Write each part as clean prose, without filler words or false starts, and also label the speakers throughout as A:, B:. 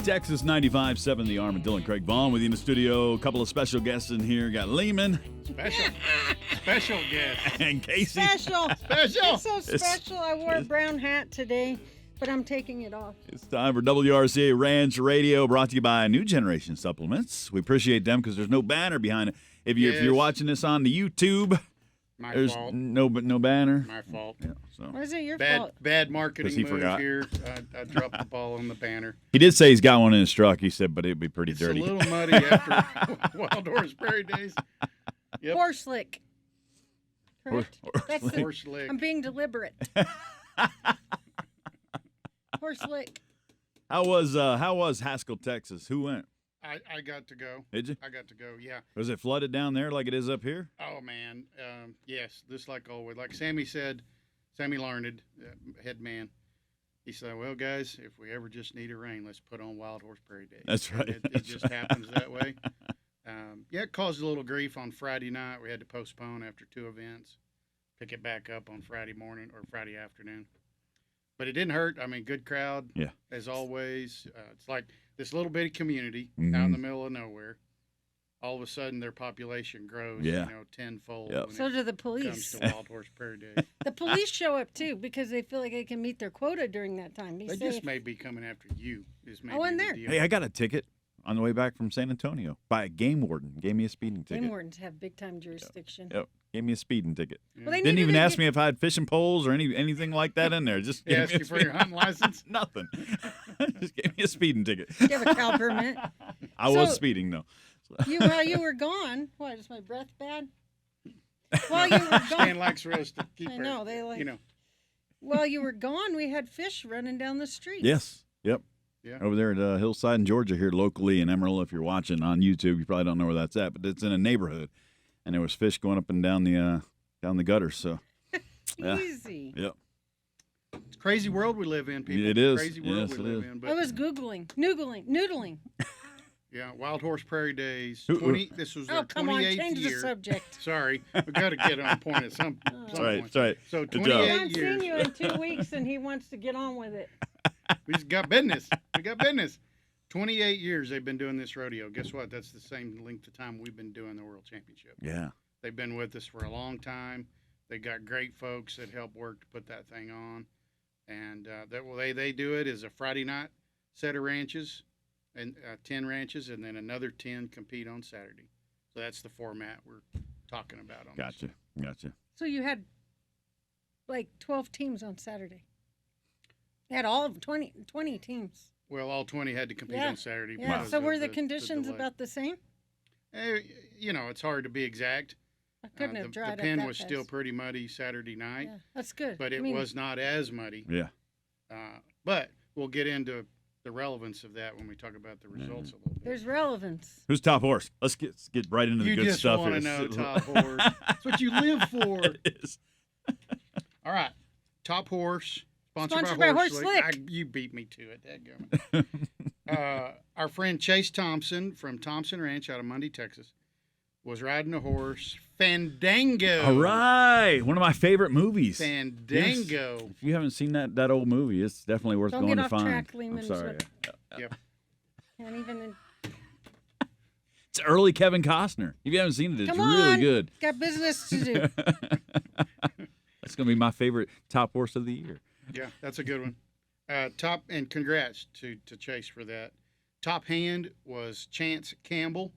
A: Texas 95.7, the Armadillo and Craig Vaughn with you in the studio. A couple of special guests in here. Got Lehman.
B: Special guest.
A: And Casey.
C: Special. It's so
A: It's-
C: special. I wore a brown hat today, but I'm taking it off.
A: It's time for WRCA Ranch Radio, brought to you by New Generation Supplements. We appreciate them because there's no banner behind it. If you're watching this on the YouTube, there's
B: fault.
A: no banner.
B: My fault.
A: Yeah, so.
C: Why is it your
B: Bad
C: fault?
B: marketing
A: he
B: move
A: forgot.
B: here. I dropped the ball on the banner.
A: He did say he's got one in his truck. He said, but it'd be pretty
B: It's
A: dirty.
B: a little muddy after Wild Horse Prairie days. Yep.
C: Horse lick. Correct? That's the,
B: Horse lick.
C: I'm being deliberate. Horse lick.
A: How was Haskell, Texas? Who went?
B: I got to go.
A: Did you?
B: I got to go, yeah.
A: Was it flooded down there like it is up here?
B: Oh, man. Yes, just like always. Like Sammy said, Sammy Larned, head man, he said, well, guys, if we ever just need a rain, let's put on Wild Horse Prairie Days.
A: That's right.
B: And it just happens that way. Yeah, it caused a little grief on Friday night. We had to postpone after 2 events, pick it back up on Friday morning or Friday afternoon. But it didn't hurt. I mean, good crowd, as always. It's like this little bitty community out in the middle of nowhere. All of a sudden, their population grows, tenfold.
A: Yep.
B: When
C: So
B: it
C: do the
B: comes
C: police.
B: to Wild Horse Prairie Days.
C: The police show up, too, because they feel like they can meet their quota during that time. Be
B: They
C: safe.
B: just may be coming after you. Is maybe
C: in
B: the
C: there.
B: deal.
A: Hey, I got a ticket on the way back from San Antonio by a game warden. Gave me a speeding ticket.
C: Game wardens have big-time jurisdiction.
A: Yep. Gave me a speeding ticket.
B: Yeah.
C: Well, they
A: Didn't
C: needed
A: even
C: to
A: ask
C: get-
A: me if I had fishing poles or anything like that in there. Just
B: They
A: gave
B: ask
A: me a
B: you for your
A: speeding-
B: hunting license?
A: Nothing. Just gave me a speeding ticket.
C: Do you have a cow permit?
A: I was
C: So-
A: speeding though.
C: While you were gone, what, is my breath bad? While you were
B: Stan
C: gone,
B: likes for us to keep
C: I
B: her,
C: know, they like-
B: you know.
C: while you were gone, we had fish running down the street.
A: Yes. Yep.
B: Yeah.
A: Over there at Hillside in Georgia, here locally in Emerald. If you're watching on YouTube, you probably don't know where that's at, but it's in a neighborhood, and there was fish going up and down the gutters. So, yeah.
C: Easy.
A: Yep.
B: It's a crazy world we live in, people.
A: It is.
B: Crazy world
A: Yes,
B: we
A: it
B: live
A: is.
B: in.
C: I
B: But
C: was noodling.
B: yeah, Wild Horse Prairie Days.
A: Who-
B: This was their
C: Oh, come on,
B: 28th
C: change
B: year.
C: the subject.
B: Sorry, we got to get on point at some
A: That's right.
B: point.
A: That's right.
B: So
A: Good job.
B: 28
C: I haven't
B: years.
C: seen you in 2 weeks, and he wants to get on with it.
B: We just got business. We got business. 28 years they've been doing this rodeo. Guess what? That's the same length of time we've been doing the World Championship.
A: Yeah.
B: They've been with us for a long time. They got great folks that help work to put that thing on. And the way they do it is a Friday night set of ranches, and 10 ranches, and then another 10 compete on Saturday. So that's the format we're talking about on this.
A: Gotcha.
C: So you had like 12 teams on Saturday. You had all of 20 teams.
B: Well, all 20 had to compete
C: Yeah.
B: on Saturday.
C: Yeah.
B: because
C: So
B: of
C: were the conditions
B: delay.
C: about the same?
B: It's hard to be exact.
C: I couldn't have dried
B: The
C: up
B: pen
C: that
B: was
C: fast.
B: still pretty muddy Saturday night,
C: Yeah, that's good.
B: but
C: I
B: it
C: mean,
B: was not as muddy.
A: Yeah.
B: But we'll get into the relevance of that when we talk about the results a little bit.
C: There's relevance.
A: Who's top horse? Let's get right into the
B: You
A: good
B: just
A: stuff
B: want to
A: here.
B: know top horse. That's what you live for.
A: It is.
B: All right, top horse.
C: Sponsored by Horse Lick.
B: You beat me to it. Dadgummit. Our friend Chase Thompson from Thompson Ranch out of Mundy, Texas, was riding a horse, Fandango.
A: All right. One of my favorite movies.
B: Fandango.
A: Yes. If you haven't seen that old movie, it's definitely worth
C: Don't
A: going
C: get
A: to
C: off
A: find.
C: track, Lehman.
A: I'm sorry.
B: Yep.
C: Can't even.
A: It's early Kevin Costner. If you haven't seen it, it's
C: Come
A: really
C: on.
A: good.
C: Got business to do.
A: That's going to be my favorite top horse of the year.
B: Yeah, that's a good one. Top, and congrats to Chase for that. Top hand was Chance Campbell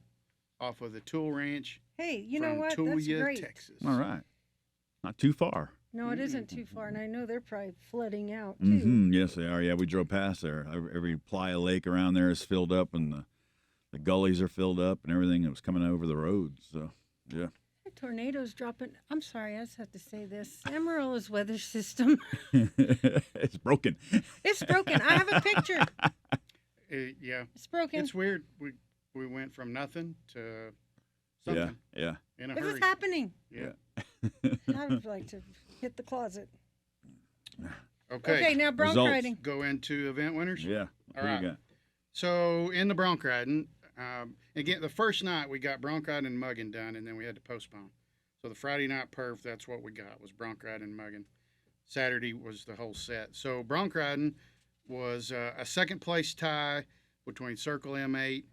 B: off of the Tool Ranch
C: Hey, you know
B: from
C: what? That's
B: Tulia,
C: great.
B: Texas.
A: All right. Not too far.
C: No, it isn't too far, and I know they're probably flooding out too.
A: Mm-hmm. Yes, they are. Yeah, we drove past there. Every playa lake around there is filled up, and the gullies are filled up, and everything that was coming over the road. So, yeah.
C: Tornadoes dropping. I'm sorry, I just have to say this. Amarillo's weather system.
A: It's broken.
C: It's broken. I have a picture.
B: Yeah,
C: It's broken.
B: it's weird. We went from nothing to something
A: Yeah.
B: in a
C: This
B: hurry.
C: is happening.
B: Yeah.
C: I would like to hit the closet.
B: Okay.
C: Okay, now bronc
A: Results.
C: riding.
B: Go into event winners.
A: Yeah.
B: All
A: Who you
B: right.
A: got?
B: So in the bronc riding, again, the first night we got bronc riding and mugging done, and then we had to postpone. So the Friday night perf, that's what we got, was bronc riding and mugging. Saturday was the whole set. So bronc riding was a second place tie between Circle M8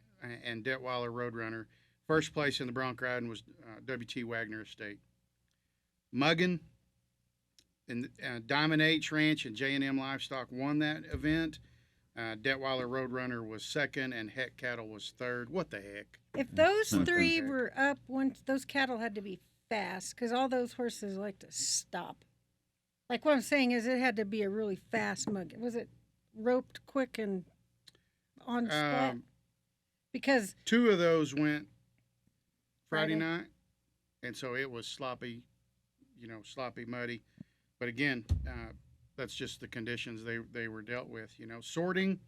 B: and Detweiler Roadrunner. First place in the bronc riding was W.T. Wagner Estate. Muggin and Diamond H Ranch and J&M Livestock won that event. Detweiler Roadrunner was second, and Heck Cattle was third. What the heck?
C: If those three were up, those cattle had to be fast because all those horses like to stop. Like what I'm saying is, it had to be a really fast mug. Was it roped quick and on spot? Because
B: 2 of those went Friday night, and so it was sloppy, muddy. But again, that's just the conditions they were dealt with. Sorting.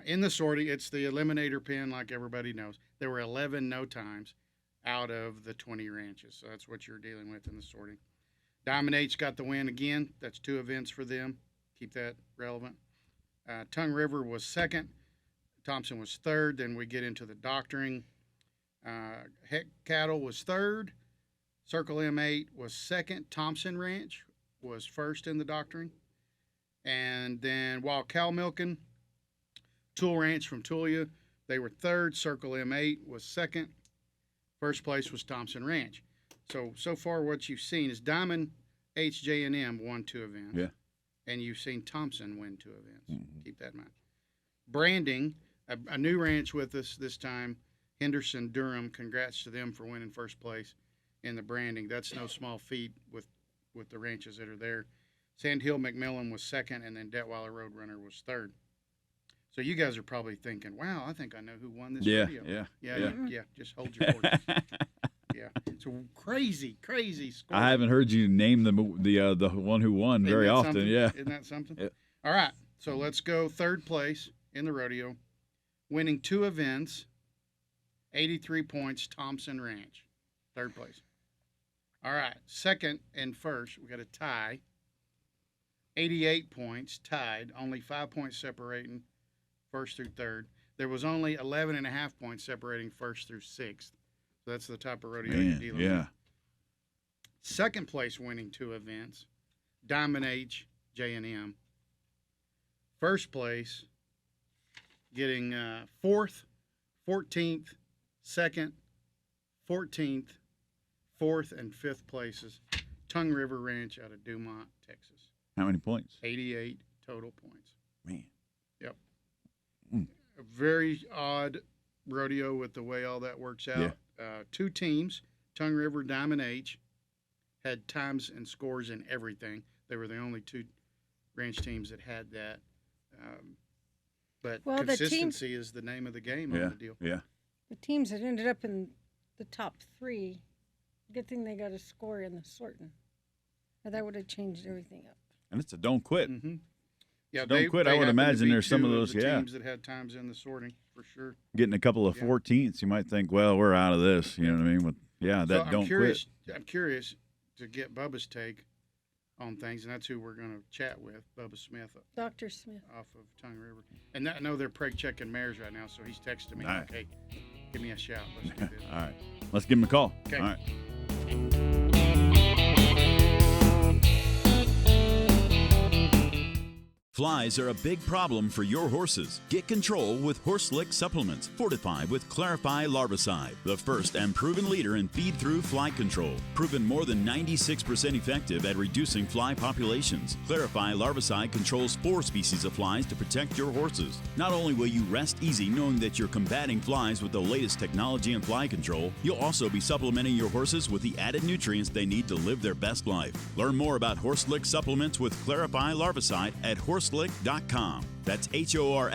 B: In the sorting, it's the eliminator pin, like everybody knows. There were 11 no times out of the 20 ranches, so that's what you're dealing with in the sorting. Diamond H got the win again. That's 2 events for them. Keep that relevant. Tongue River was second. Thompson was third. Then we get into the doctoring. Heck Cattle was third. Circle M8 was second. Thompson Ranch was first in the doctoring. And then Wild Cow Milking, Tool Ranch from Tulia, they were third. Circle M8 was second. First place was Thompson Ranch. So far what you've seen is Diamond H, J&M won 2 events.
A: Yeah.
B: And you've seen Thompson win 2 events. Mm-hmm. Keep that in mind. Branding, a new ranch with us this time, Henderson Durham. Congrats to them for winning first place in the branding. That's no small feat with the ranches that are there. Sandhill McMillan was second, and then Detweiler Roadrunner was third. So you guys are probably thinking, wow, I think I know who won this video. Yeah. Just hold your horses. Yeah. So crazy score.
A: I haven't heard you name the one who won very often.
B: Something?
A: Yeah.
B: Isn't that something?
A: Yep.
B: All right. So let's go third place in the rodeo, winning 2 events, 83 points, Thompson Ranch, third place. All right. Second and first, we got a tie, 88 points, tied, only 5 points separating first through third. There was only 11.5 points separating first through sixth. So that's the type of rodeo you're dealing with. Second place winning 2 events, Diamond H, J&M. First place getting 4th, 14th, 2nd, 14th, 4th, and 5th places. Tongue River Ranch out of Dumont, Texas.
A: How many points?
B: 88 total points.
A: Man.
B: Yep. A very odd rodeo with the way all that works out. Yeah. 2 teams, Tongue River, Diamond H, had times and scores and everything. They were the only 2 ranch teams that had that. But consistency is the name of the game on the deal.
A: Yeah.
C: The teams that ended up in the top 3, good thing they got a score in the sorting. Or that would have changed everything up.
A: And it's a don't quit.
B: Mm-hmm. Yeah,
A: so don't quit. I would imagine there's some of those
B: teams that had times in the sorting for sure.
A: Getting a couple of 14ths, you might think, well, we're out of this. You know what I mean? But don't quit.
B: I'm curious to get Bubba's take on things, and that's who we're going to chat with, Bubba Smith.
C: Dr. Smith.
B: Off of Tongue River. And I know they're preg checking mares right now, so he's texting me,
A: right.
B: Okay, give me a shout. Let's do this.
A: All right. Let's give him a call.
B: Okay.
A: All right.
D: Flies are a big problem for your horses. Get control with Horse Lick supplements, fortified with Clarify Larvicide, the first and proven leader in feed-through fly control. Proven more than 96% effective at reducing fly populations. Clarify Larvicide controls 4 species of flies to protect your horses. Not only will you rest easy knowing that you're combating flies with the latest technology in fly control, you'll also be supplementing your horses with the added nutrients they need to live their best life. Learn more about Horse Lick supplements with Clarify Larvicide at horselick.com. That's HORSLIC.com.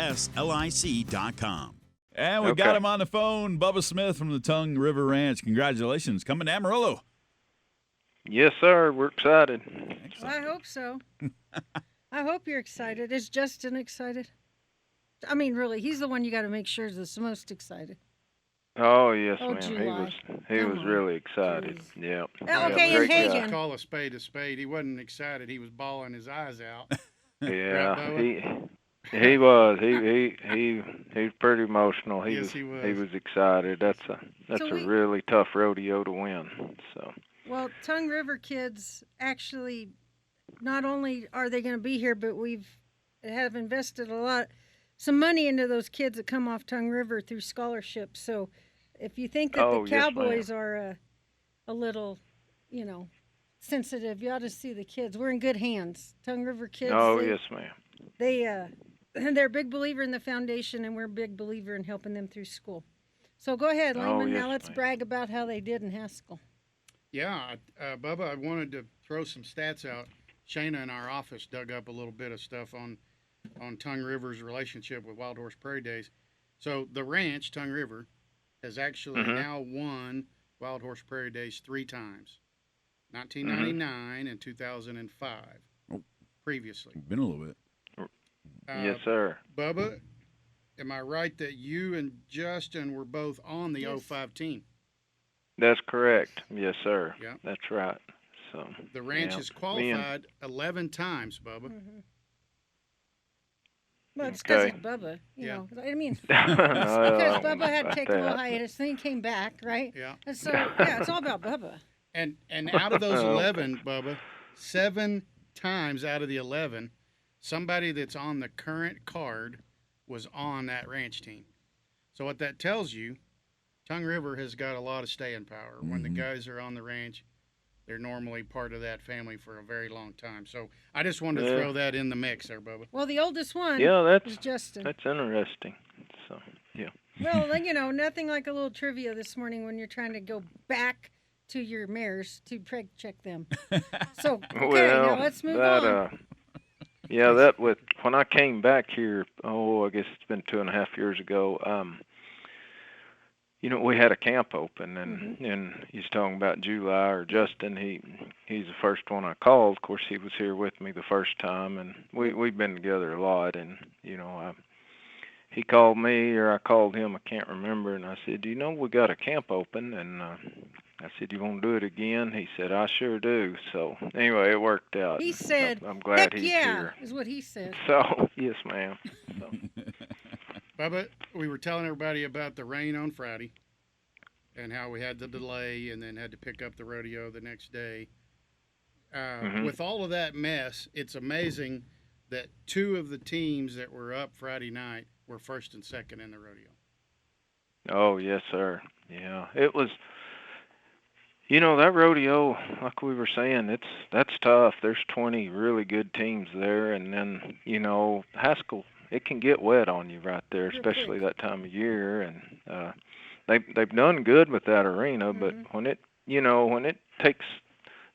A: And we got him on the phone, Bubba Smith from the Tongue River Ranch. Congratulations. Coming to Amarillo.
E: Yes, sir. We're excited.
C: Well, I hope so. I hope you're excited. Is Justin excited? I mean, really, he's the one you got to make sure is the most excited.
E: Oh, yes,
C: Oh,
E: ma'am.
C: July.
E: He was really excited.
C: Jeez.
E: Yep.
C: Okay,
E: Yep,
C: and
E: great guy.
C: Hagen.
B: Call a spade a spade. He wasn't excited. He was bawling his eyes out.
E: Yeah,
B: Right,
E: he was. He's pretty emotional. He
B: Yes,
E: was.
B: he
E: He was excited. That's
C: So
E: a really tough rodeo to win. So.
C: Well, Tongue River kids actually, not only are they going to be here, but have invested a lot. some money into those kids that come off Tongue River through scholarships. So if you think that
E: Oh,
C: the
E: yes,
C: Cowboys are a little, sensitive, you ought to see the kids. We're in good hands. Tongue River kids.
E: Oh, yes, ma'am.
C: They're a big believer in the foundation, and we're a big believer in helping them through school. So go ahead, Lehman.
E: yes,
C: Now let's
E: ma'am.
C: brag about how they did in Haskell.
B: Yeah, Bubba, I wanted to throw some stats out. Shayna in our office dug up a little bit of stuff on Tongue River's relationship with Wild Horse Prairie Days. So the ranch, Tongue River, has actually now won Wild Horse Prairie Days 3 times. 1999 and 2005.
A: Oh.
B: Previously.
A: Been a little bit.
E: Yes, sir.
B: Bubba, am I right that you and Justin were both on the 05 team?
E: That's correct. Yes, sir.
B: Yeah.
E: That's right. So
B: The ranch has qualified 11 times, Bubba.
C: Mm-hmm. Well, it's because
E: Okay.
C: it's Bubba. You
B: Yeah.
C: know, I mean,
E: No,
C: because
E: I don't
C: Bubba
E: know
C: had to
E: about
C: take a little
E: that.
C: hiatus, then he came back, right?
B: Yeah.
C: And so, yeah, it's all about Bubba.
B: And out of those 11, Bubba, 7 times out of the 11, somebody that's on the current card was on that ranch team. So what that tells you, Tongue River has got a lot of staying power. When the guys are on the ranch, they're normally part of that family for a very long time. So I just wanted to throw that in the mix there, Bubba.
C: Well, the oldest one
E: Yeah,
C: was Justin.
E: that's interesting. So yeah.
C: Well, nothing like a little trivia this morning when you're trying to go back to your mares to check them. So, okay,
E: Well,
C: now let's move
E: that,
C: on.
E: Yeah, when I came back here, I guess it's been 2.5 years ago. We had a camp open, and he's talking about July or Justin. He's the first one I called. Of course, he was here with me the first time, and we've been together a lot. And he called me or I called him, I can't remember, and I said, we got a camp open, and I said, you want to do it again? He said, I sure do. So anyway, it worked out.
C: He said,
E: I'm glad
C: heck
E: he's
C: yeah,
E: here.
C: is what he said.
E: So yes, ma'am. So.
B: Bubba, we were telling everybody about the rain on Friday and how we had the delay and then had to pick up the rodeo the next day. With all of that mess, it's amazing that 2 of the teams that were up Friday night were first and second in the rodeo.
E: Oh, yes, sir. Yeah, it was. That rodeo, like we were saying, that's tough. There's 20 really good teams there, and then Haskell, it can get wet on you right there, especially that time of year. And they've done good with that arena, but when it takes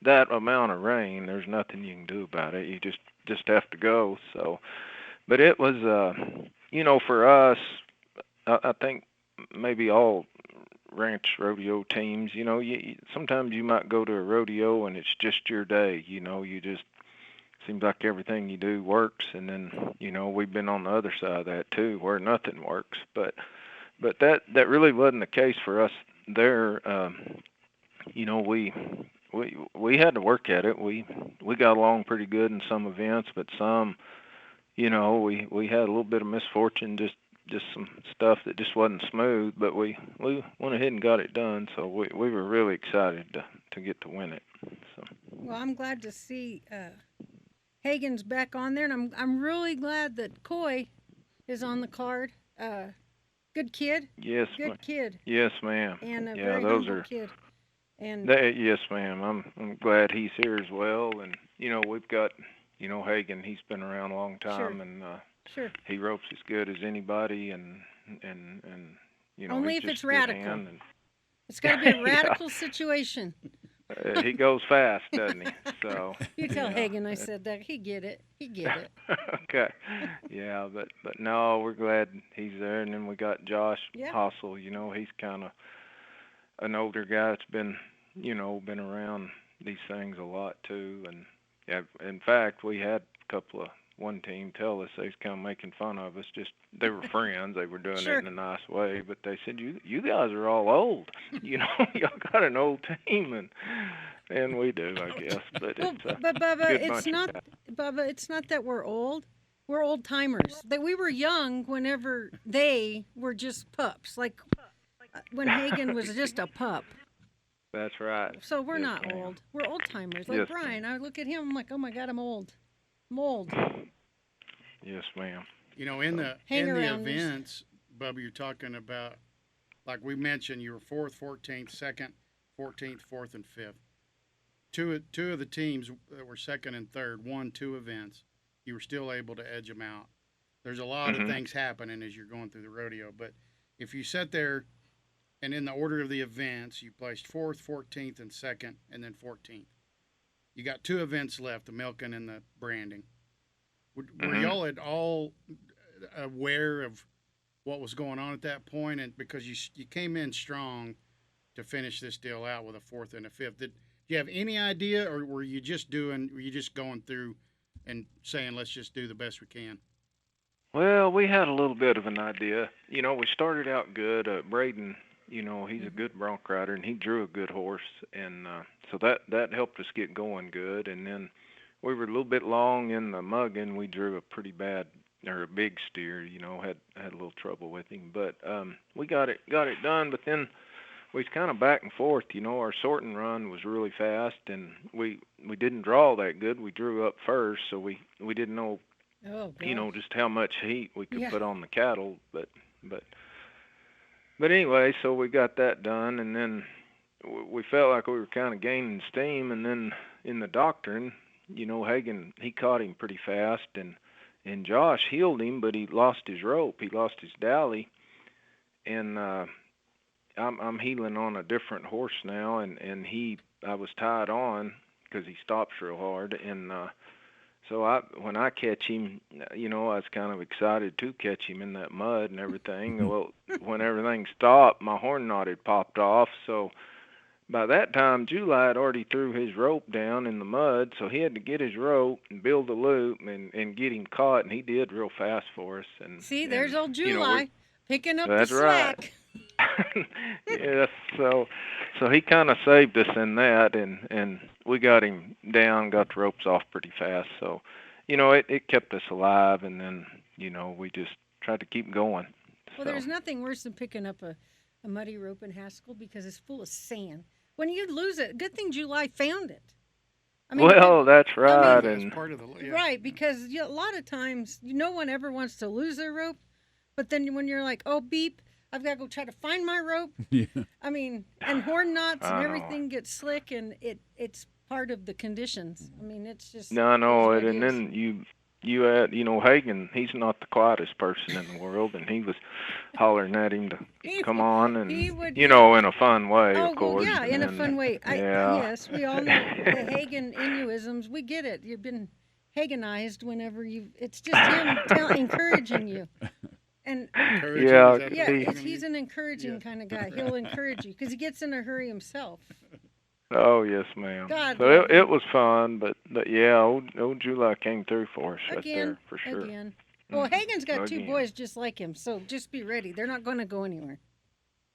E: that amount of rain, there's nothing you can do about it. You just have to go. So, but it was for us, I think maybe all ranch rodeo teams, sometimes you might go to a rodeo and it's just your day. You just seems like everything you do works, and then we've been on the other side of that too, where nothing works. But that really wasn't the case for us there. We had to work at it. We got along pretty good in some events, but some, we had a little bit of misfortune, just some stuff that just wasn't smooth. But we went ahead and got it done. So we were really excited to get to win it. So.
C: Well, I'm glad to see Hagen's back on there, and I'm really glad that Coy is on the card. Good kid.
E: Yes.
C: Good kid.
E: Yes, ma'am.
C: And a
E: yeah,
C: very
E: those
C: humble
E: are.
C: kid. And
E: Yes, ma'am. I'm glad he's here as well. And we've got Hagen. He's been around a long time, and
C: sure.
E: he ropes as good as anybody. And
C: only
E: he's
C: if
E: just
C: it's
E: a good
C: radical.
E: hand, and
C: It's got to be a radical situation.
E: he goes fast, doesn't he? So
C: You tell Hagen I said that. He get it.
E: Okay. Yeah, but no, we're glad he's there. And then we got Josh Hossel. He's kind of an older guy that's been around these things a lot too. And yeah, in fact, we had a couple of one team tell us they was kind of making fun of us. Just they were friends. They were doing it in a nice way, but they said, you guys are all old. Y'all got an old team, and we do, I guess. But it's
C: but Bubba,
E: good
C: it's
E: bunch
C: not
E: of guys.
C: Bubba. It's not that we're old. We're old timers. That we were young whenever they were just pups. Like when Hagen was just a pup.
E: That's right.
C: So we're
E: Yes,
C: not
E: ma'am.
C: old. We're old timers. Like
E: Yes,
C: Brian, I look at him, I'm like, oh my God, I'm old. I'm old.
E: Yes, ma'am.
B: You know, in the
C: Hang-arounders.
B: events, Bubba, you're talking about, like we mentioned, you were 4th, 14th, 2nd, 14th, 4th, and 5th. Two of the teams that were 2nd and 3rd won 2 events. You were still able to edge them out. There's a lot of things happening as you're going through the rodeo, but if you sat there and in the order of the events, you placed 4th, 14th, and 2nd, and then 14th. You got 2 events left, the milking and the branding. Were y'all at all aware of what was going on at that point? And because you came in strong to finish this deal out with a 4th and a 5th, did you have any idea, or were you just going through and saying, let's just do the best we can?
E: Well, we had a little bit of an idea. You know, we started out good. Braden, you know, he's a good bronc rider, and he drew a good horse, and so that helped us get going good. And then we were a little bit long in the mugging. We drew a pretty bad or a big steer. You know, had a little trouble with him, but we got it done. But then we was kind of back and forth. You know, our sorting run was really fast, and we didn't draw that good. We drew up first, so we didn't know.
C: Oh,
E: you know, just how much heat we could
C: Yeah.
E: put on the cattle, but anyway, so we got that done, and then we felt like we were kind of gaining steam, and then in the doctoring, you know, Hagen, he caught him pretty fast, and Josh healed him, but he lost his rope, he lost his dally, and I'm healing on a different horse now, and I was tied on because he stops real hard, and so when I catch him, you know, I was kind of excited to catch him in that mud and everything. Well, when everything stopped, my horn knot had popped off. So by that time, July had already threw his rope down in the mud, so he had to get his rope and build a loop and get him caught, and he did real fast for us. And
C: See, there's old
E: you know,
C: July picking up
E: that's
C: the slack.
E: right. Yes, so he kind of saved us in that, and we got him down, got the ropes off pretty fast. So, you know, it kept us alive, and then, you know, we just tried to keep going.
C: Well, there's nothing worse than picking up a muddy rope in Haskell because it's full of sand. When you lose it, good thing July found it. I mean,
E: well, that's right,
B: That's
E: and
B: part of the
C: right, because a lot of times no one ever wants to lose their rope, but then when you're like, oh, beep, I've got to go try to find my rope.
A: Yeah.
C: I mean, and horn knots and
E: I know.
C: everything gets slick, and it's part of the conditions. I mean, it's just.
E: No, I know
C: is
E: it,
C: what
E: and
C: is.
E: then you had, you know, Hagen, he's not the quietest person in the world, and he was hollering at him to come on, and, you know, in a fun way,
C: Oh,
E: of course.
C: well, yeah, in a
E: and,
C: fun way.
E: yeah.
C: Yes, we all know the Hagen Inuisms. We get it. You've been Hagenized whenever you. It's just him encouraging you. And
B: encouraging.
E: Yeah,
B: Is that
C: yeah,
B: what you're gonna
C: he's
B: use?
C: an encouraging kind of guy. He'll encourage you because he gets in a hurry himself.
E: Oh, yes, ma'am.
C: God
E: So
C: love
E: it was fun, but yeah, old July came through for us right
C: Again,
E: there, for sure.
C: again. Well, Hagen's got 2
E: Again.
C: boys just like him, so just be ready. They're not going to go anywhere.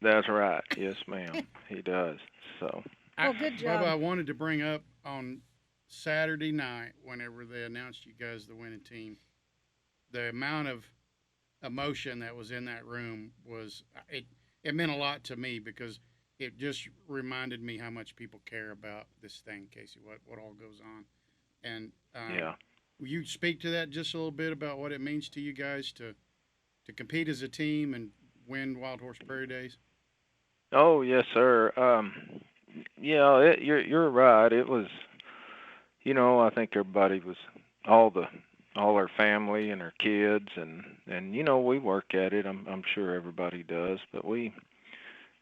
E: That's right. Yes, ma'am. He does. So.
C: Oh, good job.
B: Bubba, I wanted to bring up on Saturday night, whenever they announced you guys the winning team, the amount of emotion that was in that room was it meant a lot to me because it just reminded me how much people care about this thing, Casey, what all goes on. And
E: Yeah.
B: will you speak to that just a little bit about what it means to you guys to compete as a team and win Wild Horse Prairie Days?
E: Oh, yes, sir. Yeah, you're right. It was, you know, I think everybody was all our family and our kids, and you know, we work at it. I'm sure everybody does, but we,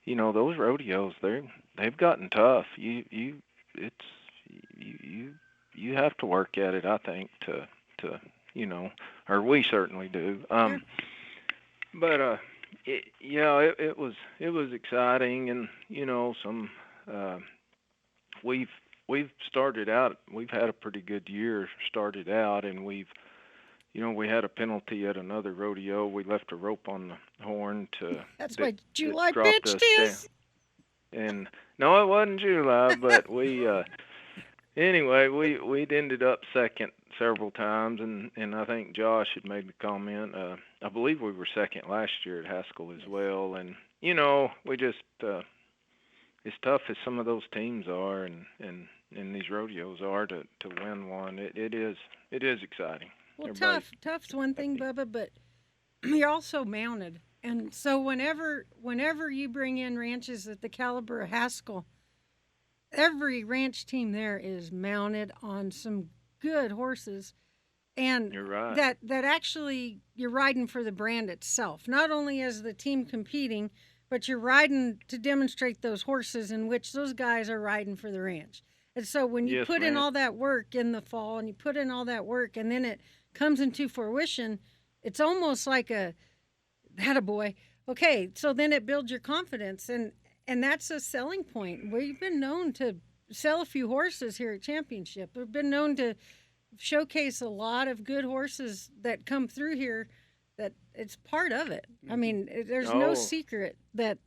E: you know, those rodeos, they've gotten tough. You have to work at it, I think, to you know, or we certainly do.
C: Sure.
E: But it was exciting, and you know, we've started out. We've had a pretty good year started out, and we had a penalty at another rodeo. We left a rope on the horn to.
C: That's
E: that-
C: why July
E: that dropped
C: bitched
E: us down.
C: his.
E: And no, it wasn't July, but we anyway, we'd ended up second several times, and I think Josh had made the comment. I believe we were second last year at Haskell as well, and you know, we just as tough as some of those teams are, and these rodeos are to win one, it is exciting.
C: Well,
E: Everybody-
C: tough's one thing, Bubba, but you're also mounted. And so whenever you bring in ranches at the caliber of Haskell, every ranch team there is mounted on some good horses, and
E: You're right.
C: that actually you're riding for the brand itself, not only as the team competing, but you're riding to demonstrate those horses in which those guys are riding for the ranch. And so when you
E: Yes,
C: put in
E: ma'am.
C: all that work in the fall, and you put in all that work, and then it comes into fruition, it's almost like a attaboy. Okay, so then it builds your confidence, and that's a selling point. We've been known to sell a few horses here at Championship. We've been known to showcase a lot of good horses that come through here. That it's part of it. I mean, there's no
E: No.
C: secret that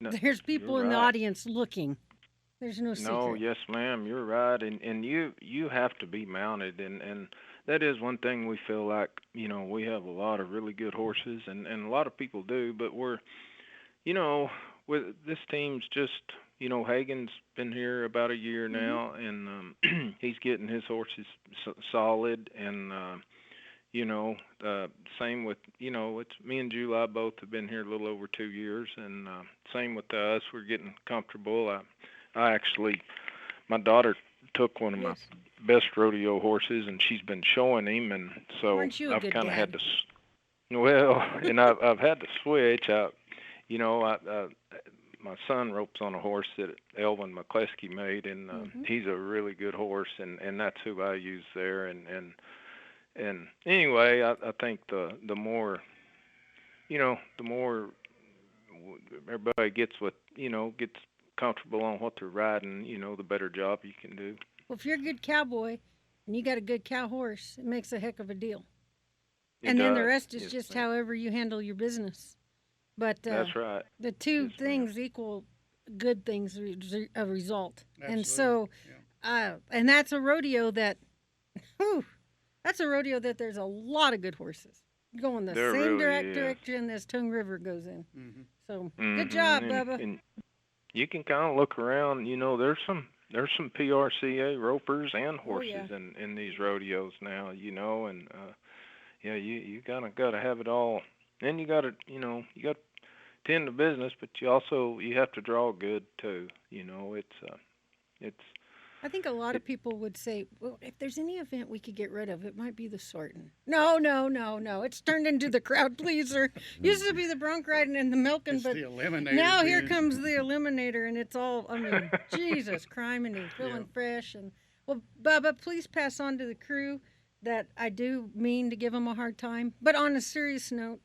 E: No,
C: there's people
E: you're
C: in the
E: right.
C: audience looking. There's no secret.
E: No, yes, ma'am, you're right, and you have to be mounted, and that is one thing we feel like, you know, we have a lot of really good horses, and a lot of people do, but we're, you know, with this team's just, you know, Hagen's been here about a year now, and he's getting his horses solid, and you know, same with, you know, it's me and July both have been here a little over 2 years, and same with us. We're getting comfortable. I actually, my daughter took one of my best rodeo horses, and she's been showing him, and so
C: Weren't you a
E: I've
C: good
E: kind of had
C: dad?
E: to, well, and I've had to switch. You know, my son ropes on a horse that Elvin McCleskey made, and he's a really good horse, and that's who I use there, and anyway, I think the more, you know, the more everybody gets comfortable on what they're riding, you know, the better job you can do.
C: Well, if you're a good cowboy and you got a good cow horse, it makes a heck of a deal.
E: It
C: And then the
E: does.
C: rest is
E: Yes,
C: just
E: ma'am.
C: however you handle your business. But
E: That's right.
C: the two
E: Yes, ma'am.
C: things equal good things a result. And
B: Absolutely.
C: so, and that's a rodeo that, whew, that's a rodeo that there's a lot of good horses going the
E: There
C: same
E: really is.
C: direction as Tongue River goes in.
B: Mm-hmm.
C: So
E: Mhm,
C: good job,
E: and-
C: Bubba.
E: And you can kind of look around. You know, there's some PRCA ropers and horses
C: yeah.
E: in these rodeos now. You know, and yeah, you kind of got to have it all. And you got to, you know, you got to tend to business, but you have to draw good too. You know, it's
C: I think a lot of people would say, well, if there's any event we could get rid of, it might be the sorting. No. It's turned into the crowd pleaser. Used to be the bronc riding and the milking,
B: It's
C: but
B: the eliminator.
C: now here
B: too.
C: comes the eliminator, and it's all, I mean, Jesus, criminy, feeling fresh. And well, Bubba, please pass on to the crew that I do mean to give them a hard time. But on a serious note,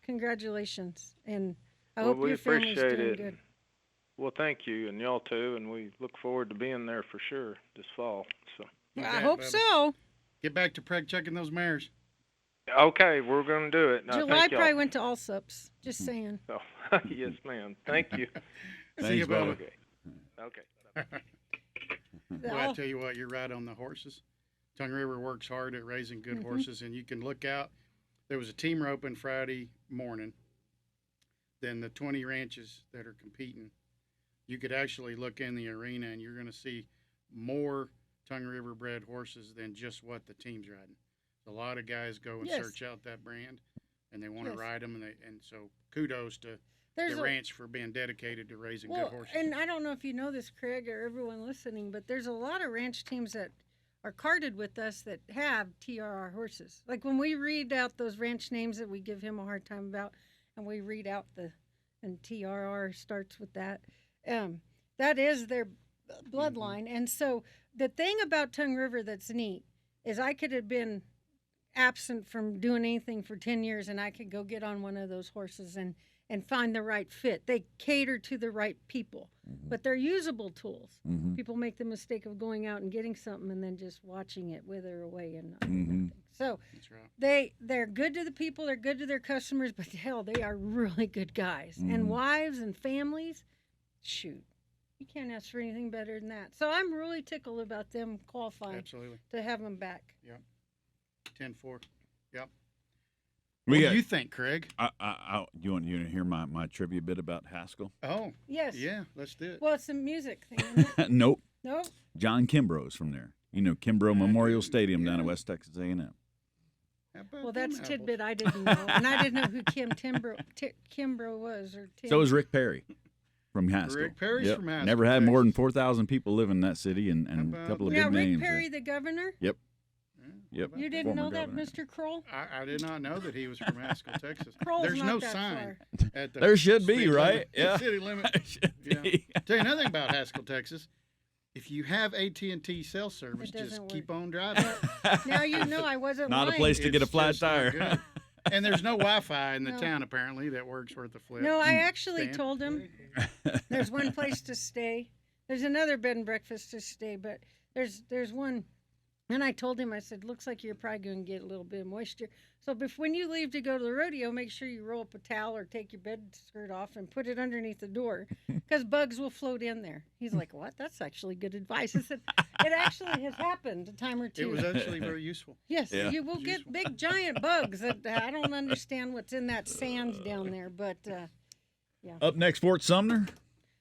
C: congratulations. And I
E: Well,
C: hope
E: we
C: your family's
E: appreciate
C: doing
E: it.
C: good.
E: Well, thank you, and y'all too, and we look forward to being there for sure this fall. So,
B: You
C: I
B: bet,
C: hope
B: Bubba.
C: so.
B: Get back to Preg checking those mares.
E: okay, we're gonna do it. Now,
C: July
E: thank y'all.
C: probably went to Allsups. Just saying.
E: Oh, yes, ma'am. Thank you.
B: See you,
A: Thanks, Bubba.
B: Bubba.
E: Okay.
B: Well, I tell you what, you're right on the horses. Tongue River works hard at raising good horses, and you can look out. There was a team roping Friday morning. Then the 20 ranches that are competing, you could actually look in the arena, and you're going to see more Tongue River bred horses than just what the team's riding. A lot of guys go and
C: Yes.
B: search out that brand, and they want to
C: Yes.
B: ride them, and so kudos to
C: There's
B: the
C: a,
B: ranch for being dedicated to raising
C: well,
B: good horses.
C: and I don't know if you know this, Craig, or everyone listening, but there's a lot of ranch teams that are carded with us that have TRR horses. Like when we read out those ranch names that we give him a hard time about, and we read out and TRR starts with that. That is their bloodline. And so the thing about Tongue River that's neat is I could have been absent from doing anything for 10 years, and I could go get on one of those horses and find the right fit. They cater to the right people, but they're usable tools. People make the mistake of going out and getting something and then just watching it wither away and not doing nothing. So
B: That's right.
C: they're good to the people, they're good to their customers, but hell, they are really good guys. And wives and families, shoot, you can't ask for anything better than that. So I'm really tickled about them qualifying
B: Absolutely.
C: to have them back.
B: 10-4. Yep.
A: We
B: What
A: got.
B: do you think, Craig?
A: You want to hear my trivia bit about Haskell?
B: Oh,
C: Yes.
B: yeah, let's do it.
C: Well, it's a music thing, isn't it?
A: Nope.
C: No?
A: John Kimbrough's from there. You know Kimbrough
B: I
A: Memorial
B: do,
A: Stadium down
B: yeah.
A: at West Texas A&M.
B: How about
C: Well,
B: them
C: that's
B: apples?
C: tidbit I didn't know, and I didn't know who Kimbrough was or Tim.
A: So is Rick Perry from Haskell.
B: Rick Perry's from Haskell,
A: Never had more than
B: Texas.
A: 4,000 people live in that city, and
B: How
A: a
B: about
A: couple of
C: Now,
A: big
C: Rick
A: names.
C: Perry, the governor.
A: Yep.
B: Yeah,
A: Yep.
B: how
C: You
B: about
C: didn't
A: Former
C: know that,
A: governor.
C: Mr. Kroll?
B: I did not know that he was from Haskell, Texas.
C: Kroll's
B: There's
C: not
B: no
C: that
B: sign
C: far.
B: at the
A: There should be,
B: speed
A: right?
B: limit,
A: Yeah.
B: city limit.
A: Should
B: Yeah.
A: be.
B: Tell you another thing about Haskell, Texas. If you have AT&T cell service,
C: doesn't
B: just
C: work.
B: keep on driving.
C: Now you know I wasn't
A: Not a
C: lying.
A: place to get a
B: It's
A: flat
B: just not
A: tire.
B: good. And there's no Wi-Fi in the
C: No.
B: town apparently that works worth a flip.
C: No, I actually
B: Stan?
C: told him there's one place to stay. There's another bed and breakfast to stay, but there's one. And I told him, I said, looks like you're probably going to get a little bit of moisture. So when you leave to go to the rodeo, make sure you roll up a towel or take your bed skirt off and put it underneath the door because bugs will float in there. He's like, what? That's actually good advice. I said, it actually has happened a time or two.
B: It was actually very useful.
C: Yes,
A: Yeah.
C: you will get big giant bugs. That I don't understand what's in that sand down there, but
A: Up next, Fort Sumner.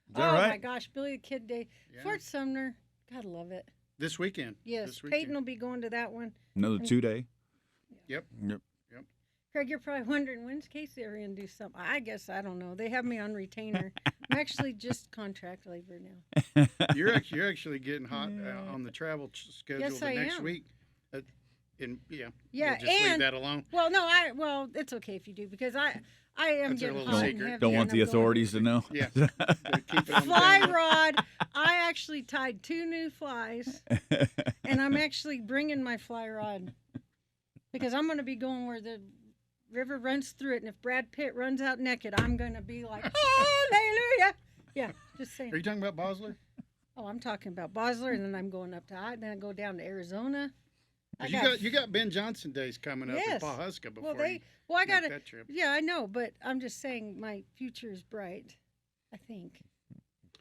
A: Is that
C: oh
A: right?
C: my gosh, Billy the Kid Day,
B: Yeah.
C: Fort Sumner, gotta love it.
B: This weekend.
C: Yes,
B: This weekend.
C: Peyton will be going to that one.
A: Another 2-day.
B: Yep.
A: Yep.
C: Craig, you're probably wondering when's Casey ever gonna do something. I guess I don't know. They have me on retainer. I'm actually just contract labor now.
B: You're actually getting hot on the travel schedule
C: Yes,
B: the
C: I
B: next am.
C: week.
B: Yeah,
C: Yeah,
B: just leave
C: and
B: that alone.
C: well, no, it's okay if you do because I am
B: That's our
C: getting
B: little
C: hot
B: secret.
C: and heavy.
A: Don't want
C: and
A: the
C: I'm going-
A: authorities to know.
B: Yeah. Keep it on the
C: Fly
B: down low.
C: rod. I actually tied 2 new flies, and I'm actually bringing my fly rod because I'm going to be going where the river runs through it. And if Brad Pitt runs out naked, I'm going to be like, hallelujah. Yeah, just saying.
B: Are you talking about Bosler?
C: Oh, I'm talking about Bosler, and then I'm going up to then I go down to Arizona.
B: 'Cause you got Ben Johnson days coming up in
C: Yes.
B: Pawhuska before
C: Well, I
B: you
C: got
B: make
C: to.
B: that trip.
C: Yeah, I know, but I'm just saying my future is bright. I think.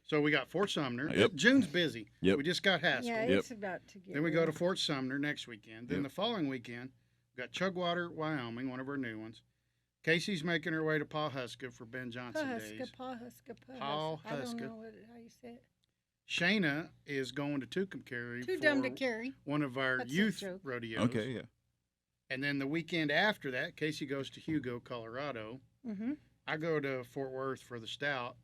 B: So we got Fort Sumner.
A: Yep.
B: June's busy.
A: Yep.
B: We just got Haskell.
C: Yeah,
A: Yep.
C: it's about to get.
B: Then we go to
C: real.
B: Fort Sumner next weekend. Then
A: Yep.
B: the following weekend, we got Chugwater, Wyoming, one of our new ones. Casey's making her way to Pawhuska for Ben Johnson days.
C: Pawhuska. I
B: Pawhuska.
C: don't know how you say it.
B: Shayna is going to Tucumcari
C: Too
B: for
C: dumb to carry.
B: one of our
C: That's a
B: youth
C: joke.
B: rodeos.
A: Okay, yeah.
B: And then the weekend after that, Casey goes to Hugo, Colorado.
C: Mm-hmm.
B: I go to Fort Worth for the Stout.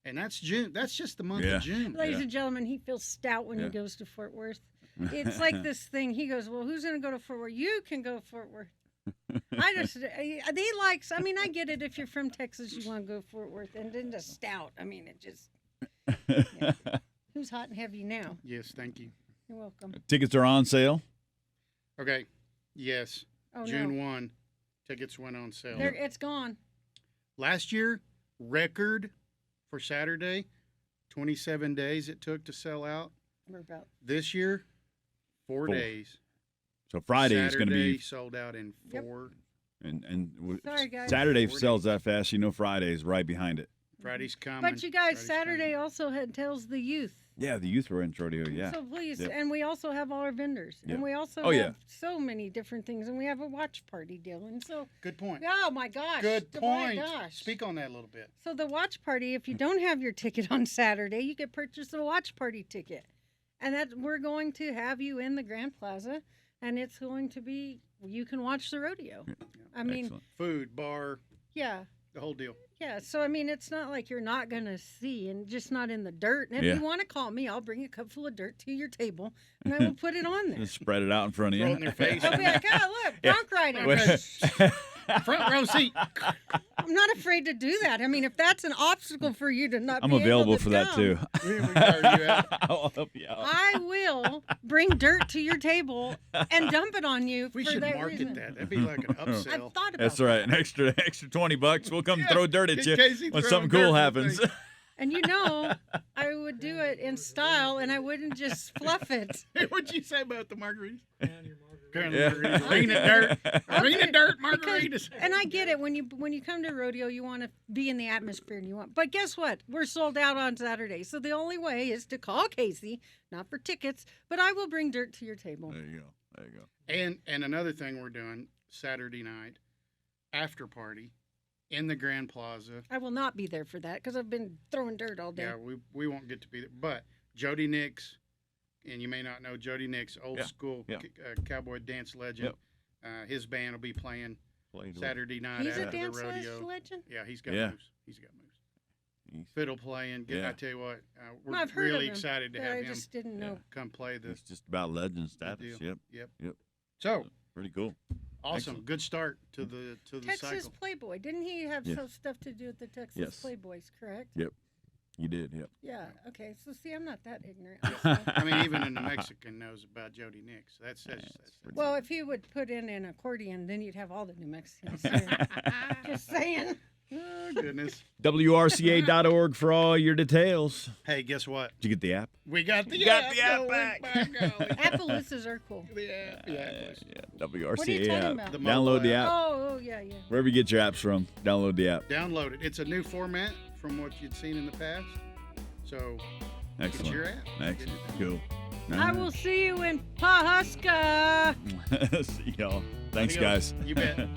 B: And that's June. That's just the month
A: Yeah.
B: of June.
C: Ladies and gentlemen, he feels stout when
A: Yeah.
C: he goes to Fort Worth. It's like this thing. He goes, well, who's going to go to Fort Worth? You can go to Fort Worth. He likes, I mean, I get it. If you're from Texas, you want to go to Fort Worth. And then the stout. I mean, it just, who's hot and heavy now?
B: Yes, thank you.
C: You're welcome.
A: Tickets are on sale.
B: Okay. Yes.
C: Oh,
B: June
C: no.
B: 1, tickets went on sale.
C: It's gone.
B: Last year, record for Saturday, 27 days it took to sell out.
C: We're about.
B: This year, 4
A: 4.
B: days.
A: So Friday is going to
B: Saturday
A: be,
B: sold out in
C: Yep.
B: 4.
C: Sorry, guys.
A: Saturday
B: 4
A: sells that fast. You know Friday's right behind it.
B: Friday's coming.
C: But you guys,
B: Friday's
C: Saturday
B: coming.
C: also tells the youth.
A: Yeah, the Youth Ranch Rodeo, yeah.
C: So please,
A: Yep.
C: and we also have all our vendors,
A: Yeah.
C: and we also
A: Oh,
C: have
A: yeah.
C: so many different things, and we have a watch party deal, and so
B: Good point.
C: oh my gosh,
B: Good
C: oh
B: point.
C: my gosh.
B: Speak on that a little bit.
C: So the watch party, if you don't have your ticket on Saturday, you could purchase a watch party ticket, and that we're going to have you in the Grand Plaza, and it's going to be you can watch the rodeo. I mean,
A: Excellent.
B: Food, bar,
C: yeah.
B: the whole deal.
C: Yeah, so I mean, it's not like you're not gonna see, and just not in the dirt. And if
A: Yeah.
C: you want to call me, I'll bring a cup full of dirt to your table, and I will put it on there.
A: Just spread it out in front of you.
B: Throw it in their face.
C: I'll be like, oh, look, bronc riding.
B: Front row seat.
C: I'm not afraid to do that. I mean, if that's an obstacle for you to not
A: I'm
C: be able
A: available
C: to
A: for that
C: come,
A: too.
B: We regard you out.
A: I'll help you out.
C: I will bring dirt to your table and dump it on you
B: We
C: for
B: should
C: that
B: market
C: reason.
B: that. That'd be like an
C: I've
B: upsell.
C: thought about
A: That's all right.
C: that.
A: An extra $20. We'll come
B: Yeah,
A: throw dirt at
B: in
A: you
B: case he
A: when
B: throws
A: something
B: dirt
A: cool
B: in the
A: happens.
B: thing.
C: And you know, I would do it in style, and I wouldn't just fluff it.
B: Hey, what'd you say about the margaritas?
A: Yeah.
B: Arena dirt. Arena dirt
C: Because-
B: margaritas.
C: And I get it. When you come to rodeo, you want to be in the atmosphere, and you want. But guess what? We're sold out on Saturday, so the only way is to call Casey, not for tickets, but I will bring dirt to your table.
A: There you go. There you go.
B: And another thing we're doing Saturday night, after party, in the Grand Plaza.
C: I will not be there for that because I've been throwing dirt all day.
B: Yeah, we won't get to be there. But Jody Nix, and you may not know Jody Nix, old
A: Yeah,
B: school
A: yeah.
B: Cowboy dance legend.
A: Yep.
B: His band will be playing
A: Played
B: Saturday night
C: He's a
B: after the
C: dance
B: rodeo.
C: legend.
B: Yeah, he's got
A: Yeah.
B: moves. He's got moves. Fiddle playing.
A: Yeah.
B: I tell you what, we're
C: I've heard
B: really
C: of him,
B: excited to
C: but
B: have
C: I
B: him
C: just didn't know.
B: come play the
A: It's just about legend status.
B: deal.
A: Yep.
B: Yep. So
A: Pretty cool.
B: awesome,
A: Excellent.
B: good start to the
C: Texas
B: cycle.
C: Playboy. Didn't he have
A: Yes.
C: some stuff to do with the Texas
A: Yes.
C: Playboys, correct?
A: Yep. You did. Yep.
C: Yeah. Okay. So see, I'm not that ignorant.
B: I mean, even a New Mexican knows about Jody Nix. That's
A: pretty
C: Well, if you would put in an accordion, then you'd have all the New Mexicans. Here. Just saying.
B: oh goodness.
A: WRCA.org for all your details.
B: Hey, guess what?
A: Did you get the app?
B: We got the
A: got
B: app
A: the app
B: going,
A: back.
B: by golly.
C: Appaloosas are cool.
B: The app, yeah.
A: WRCA
C: What are you talking
A: app.
C: about?
B: The
A: Download
B: mobile
A: the app.
C: Oh, yeah, yeah.
A: Wherever you get your apps from, download the app.
B: Download it. It's a new format from what you'd seen in the past. So get
A: Excellent.
B: your app.
A: Excellent.
B: Get it
A: Cool.
C: I will see you in Pahuska.
A: See y'all. Thanks,
B: Adios.
A: guys.
B: You bet.